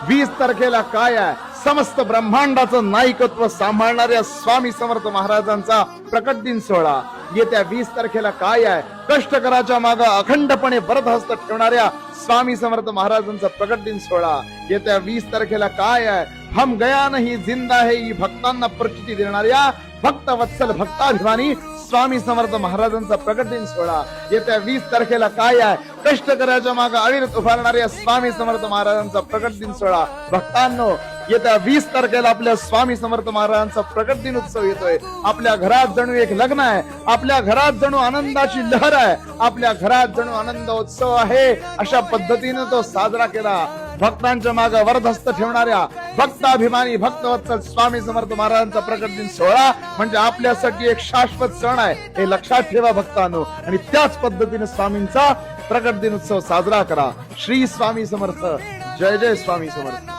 20 तारखेला काय आहे, समस्त ब्रह्मांडाचं नायकत्व सांभाळणाऱ्या स्वामी समर्थ महाराजांचा प्रकट दिन सोहळा. येत्या 20 तारखेला काय आहे, कष्टकराच्या मागे अखंडपणे वरदहस्त ठेवणाऱ्या स्वामी समर्थ महाराजांचा प्रकट दिन सोहळा. येत्या 20 तारखेला काय आहे, हम गया नहीं जिंदा है ही भक्तांना प्रचिती देणाऱ्या भक्त वत्सल भक्ताभिमानी स्वामी समर्थ महाराजांचा प्रकट दिन सोहळा. येत्या 20 तारखेला काय आहे, कष्टकऱ्याच्या मागे अविरत उभारणाऱ्या स्वामी समर्थ महाराजांचा प्रकट दिन सोहळा. भक्तांनो, येत्या 20 तारखेला आपल्या स्वामी समर्थ महाराजांचा प्रकट दिन उत्सव येतोय. आपल्या घरात जणू एक लग्न आहे, आपल्या घरात जणू आनंदाची लहर आहे, आपल्या घरात जणू आनंद उत्सव आहे. अशा पद्धतीने तो साजरा केला. भक्तांच्या मागे वरदहस्त ठेवणाऱ्या भक्ताभिमानी भक्तवत्सल स्वामी समर्थ महाराजांचा प्रकट दिन सोहळा म्हणजे आपल्यासाठी एक शाश्वत सण आहे, हे लक्षात ठेवा भक्तांनो. आणि त्याच पद्धतीने स्वामींचा प्रकट दिन उत्सव साजरा करा. श्री स्वामी समर्थ. जय जय स्वामी समर्थ.